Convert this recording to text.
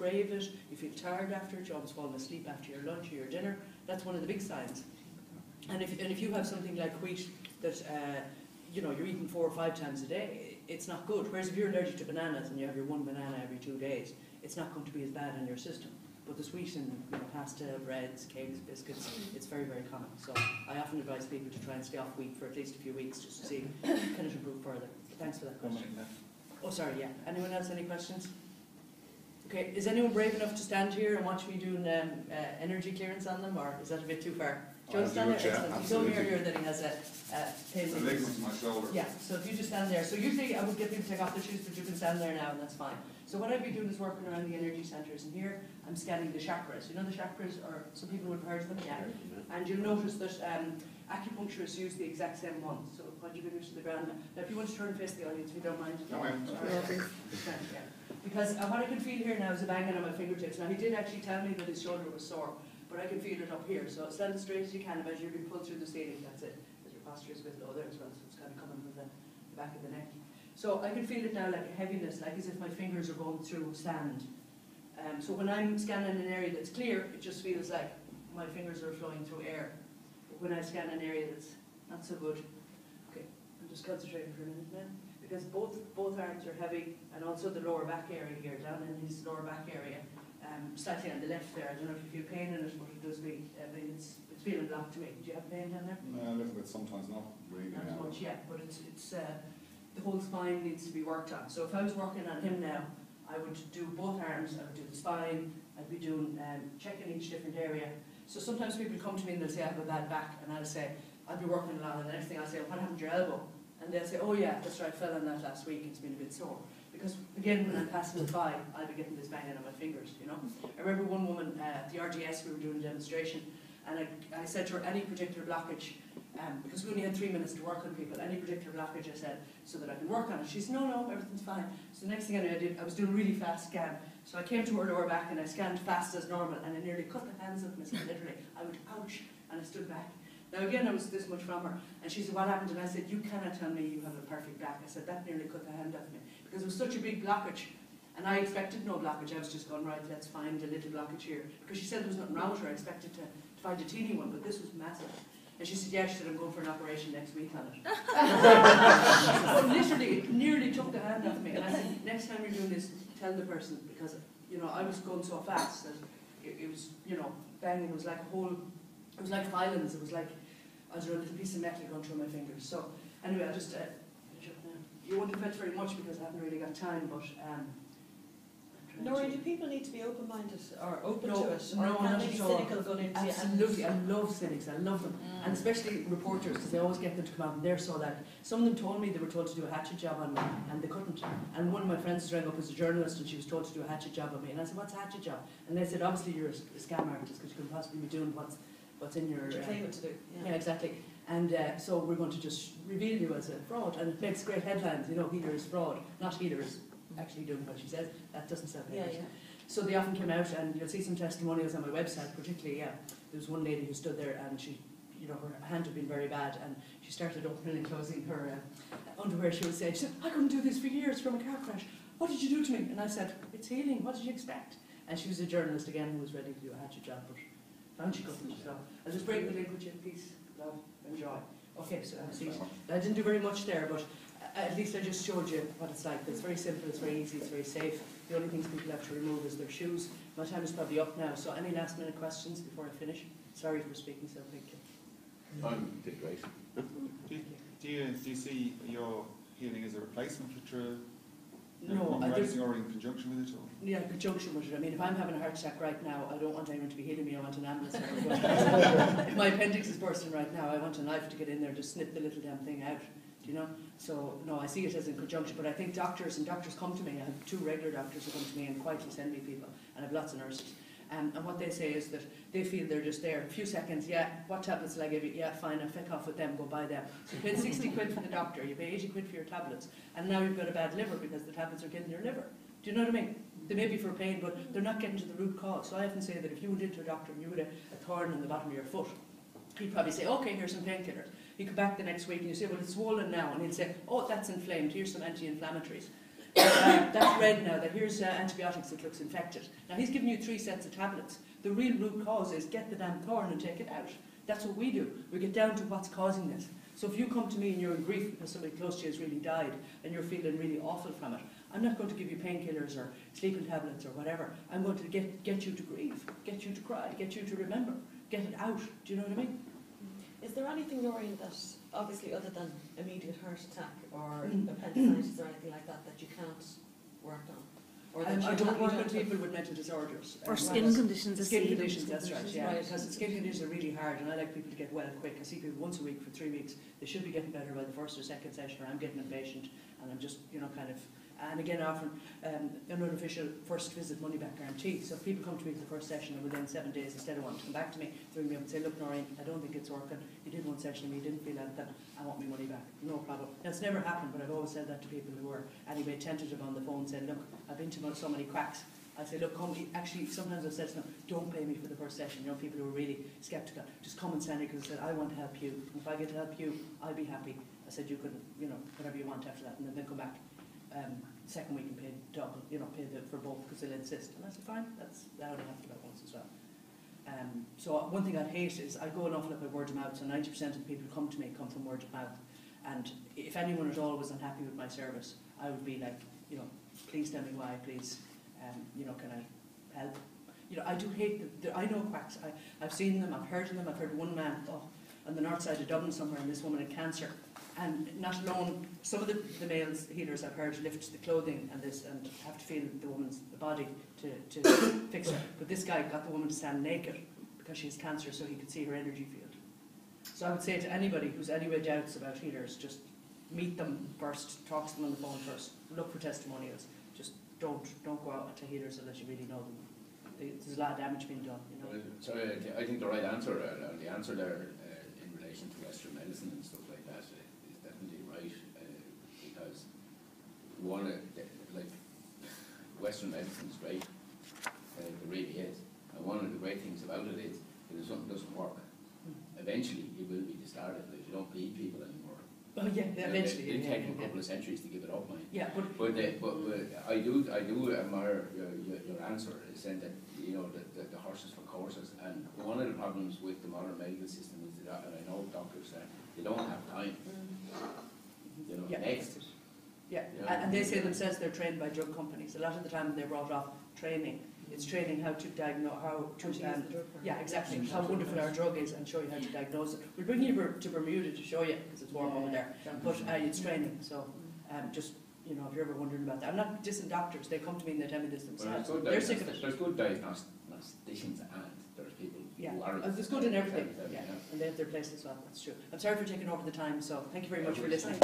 crave it, you feel tired after it, you're almost falling asleep after your lunch or your dinner. That's one of the big signs. And if you have something like wheat that you know, you're eating 4 or 5 times a day, it's not good. Whereas if you're allergic to bananas and you have your 1 banana every 2 days, it's not going to be as bad in your system. But the sweet in, you know, pasta, breads, cakes, biscuits, it's very, very common. So I often advise people to try and stay off wheat for at least a few weeks just to see can it improve further. Thanks for that question. Oh, sorry, yeah. Anyone else, any questions? Okay, is anyone brave enough to stand here and watch me doing energy clearance on them, or is that a bit too far? Do you want to stand there? Excellent. You told me earlier that he has a pain. The ligaments in my shoulder. Yeah, so if you just stand there. So usually I would get people to take off their shoes, but you can stand there now and that's fine. So what I'd be doing is working around the energy centres, and here I'm scanning the chakras. You know the chakras, or some people would have heard of them? Yeah. And you'll notice that acupuncturists use the exact same one. So point your fingers to the ground. Now if you want to turn and face the audience, if you don't mind. No, I am. Yeah. Because what I can feel here now is a banging on my fingertips. Now he did actually tell me that his shoulder was sore, but I can feel it up here. So stand as straight as you can. Imagine you're being pulled through the ceiling. That's it. As your posture is a bit low there as well, so it's kind of coming from the back of the neck. So I can feel it now like a heaviness, like as if my fingers are going through sand. So when I'm scanning an area that's clear, it just feels like my fingers are flowing through air. But when I scan an area that's not so good, okay, I'm just concentrating for a minute now. Because both arms are heavy, and also the lower back area here, down in his lower back area, slightly on the left there. I don't know if you feel pain in it, but it does be, I mean, it's feeling blocked to me. Do you have pain down there? A little bit, sometimes not really. Not as much yet, but it's the whole spine needs to be worked on. So if I was working on him now, I would do both arms, I would do the spine, I'd be doing, checking each different area. So sometimes people come to me and they'll say, I have a bad back, and I'll say, I'll be working along, and the next thing I'll say, what happened to your elbow? And they'll say, oh yeah, that's right, I fell on that last week, it's been a bit sore. Because again, when I'm passing by, I'll be getting this banging on my fingers, you know. I remember one woman at the RDS, we were doing a demonstration, and I said to her, any particular blockage, because we only had 3 minutes to work on people, any particular blockage, I said, so that I can work on it. She said, no, everything's fine. So the next thing I did, I was doing a really fast scan. So I came to her lower back and I scanned fast as normal, and I nearly cut the hands off myself, literally. I went, ouch, and I stood back. Now again, I was this much from her, and she said, what happened? And I said, you cannot tell me you have a perfect back. I said, that nearly cut the hand off me, because it was such a big blockage. And I expected no blockage. I was just going, right, let's find a little blockage here. Because she said there was nothing wrong with her. I expected to find a teeny one, but this was massive. And she said, yeah, she said, I'm going for an operation next week on it. So literally, it nearly took the hand off me. And I said, next time you're doing this, tell the person, because, you know, I was going so fast that it was, you know, banging. It was like a whole, it was like violence. It was like, I was a little piece of metal going through my fingers. So anyway, I'll just finish up now. You won't have felt very much because I haven't really got time, but Noirin, do people need to be open-minded or open to it? Or can they be cynical going into it? Absolutely, I love cynics, I love them. And especially reporters, because they always get them to come out and they're so that. Some of them told me they were told to do a hatchet job on me, and they couldn't. And one of my friends rang up as a journalist, and she was told to do a hatchet job on me. And I said, what's a hatchet job? And they said, obviously you're a scam artist, because you can possibly be doing what's in your... claim it to do. Yeah, exactly. And so we're going to just reveal you as a fraud. And it makes great headlines, you know, healer is fraud, not healer is actually doing what she says. That doesn't sound right. Yeah. So they often came out, and you'll see some testimonials on my website, particularly, there was one lady who stood there, and she, you know, her hand had been very bad, and she started opening and closing her underwear. She would say, she said, I couldn't do this for years from a car crash. What did you do to me? And I said, it's healing, what did you expect? And she was a journalist again who was ready to do a hatchet job, but found she couldn't. So I'll just break the link with you. Peace, love, and joy. Okay, so I didn't do very much there, but at least I just showed you what it's like. It's very simple, it's very easy, it's very safe. The only things people have to remove is their shoes. My time is probably up now, so any last minute questions before I finish? Sorry for speaking so quickly. Did great. Do you see your healing as a replacement for no, or in conjunction with it? Or? Yeah, in conjunction with it. I mean, if I'm having a heart attack right now, I don't want anyone to be healing me. I want an ambulance. If my appendix is bursting right now, I want a knife to get in there to snip the little damn thing out. Do you know? So, no, I see it as in conjunction, but I think doctors come to me. I have 2 regular doctors who come to me and quietly send me people, and I have lots of nurses. And what they say is that they feel they're just there. A few seconds, yeah, what tablets will I give you? Yeah, fine, I'll feck off with them, go buy them. So you pay 60 quid for the doctor, you pay 80 quid for your tablets, and now you've got a bad liver because the tablets are killing your liver. Do you know what I mean? They may be for pain, but they're not getting to the root cause. So I often say that if you went into a doctor and you had a thorn in the bottom of your foot, he'd probably say, okay, here's some painkillers. You come back the next week and you say, well, it's swollen now. And he'll say, oh, that's inflamed. Here's some anti-inflammatories. that's red now, that here's antibiotics that looks infected. Now he's giving you 3 sets of tablets. The real root cause is get the damn thorn and take it out. That's what we do. We get down to what's causing this. So if you come to me and you're in grief because somebody close to you has really died and you're feeling really awful from it, I'm not going to give you painkillers or sleeping tablets or whatever. I'm going to get you to grieve, get you to cry, get you to remember, get it out. Do you know what I mean? Is there anything, Noirin, that obviously other than immediate heart attack or appendicitis or anything like that you can't work on? Or that I don't work on people with mental disorders. Or skin conditions. Skin conditions, that's right, yeah. Right. Because skin conditions are really hard and I like people to get well quick. I see people once a week for 3 weeks. They should be getting better by the first or second session, or I'm getting impatient and I'm just, kind of... And again, often an unofficial first visit money back guarantee. So if people come to me for the first session and within 7 days, instead of wanting to come back to me, they ring me up and say, look, Noirin, I don't think it's working. You did 1 session and you didn't feel anything. I want my money back. No problem. Now, it's never happened, but I've always said that to people who are anyway tentative on the phone, saying, look, I've been to so many quacks. I say, look, come. Actually, sometimes I've said to them, don't pay me for the first session. People who are really sceptical, just come and send it because I said, I want to help you. And if I get to help you, I'll be happy. I said, you can, whatever you want after that, and then come back. Second week and pay double, pay for both because they'll insist. And I said, fine, that's how they have to about once as well. So one thing I'd hate is I go an awful lot by word of mouth, so 90% of the people who come to me come from word of mouth. And if anyone at all was unhappy with my service, I would be like, please tell me why, please, can I help? I do hate I know quacks. I've seen them, I've heard of them. I've heard one man on the north side of Dublin somewhere, and this woman had cancer. And not alone, some of the male healers I've heard lift the clothing and have to feel the woman's body to fix her. But this guy got the woman to stand naked because she has cancer so he could see her energy field. So I would say to anybody who's anyway doubts about healers, just meet them first, talk to them on the phone first, look for testimonials. Just don't go out to healers unless you really know them. There's a lot of damage being done. Sorry, I think the right answer, the answer there in relation to Western medicine and stuff like that is definitely right, because one, like Western medicine is great, it really is, and one of the great things about it is that if something doesn't work, eventually it will be discarded. Like, you don't bleed people anymore. Oh yeah, eventually. It'll take them a couple of centuries to give it up, mind. Yeah, but I do admire your answer, is saying that the horses for courses, and one of the problems with the modern medical system is that, and I know doctors they don't have time. Yeah. Next. Yeah, and they say themselves they're trained by drug companies. A lot of the time when they brought off training, it's training how to diagnose, yeah, exactly, how wonderful our drug is and show you how to diagnose it. We'll bring you to Bermuda to show you, because it's warm over there, but it's training, so just, if you're ever wondering about that. I'm not dissing doctors, they come to me and they tell me this themselves. They're sick of it. There's good diagnosticians and there's people who are... There's good in everything, yeah, and they have their place as well, that's true. I'm sorry for taking over the time, so thank you very much for listening.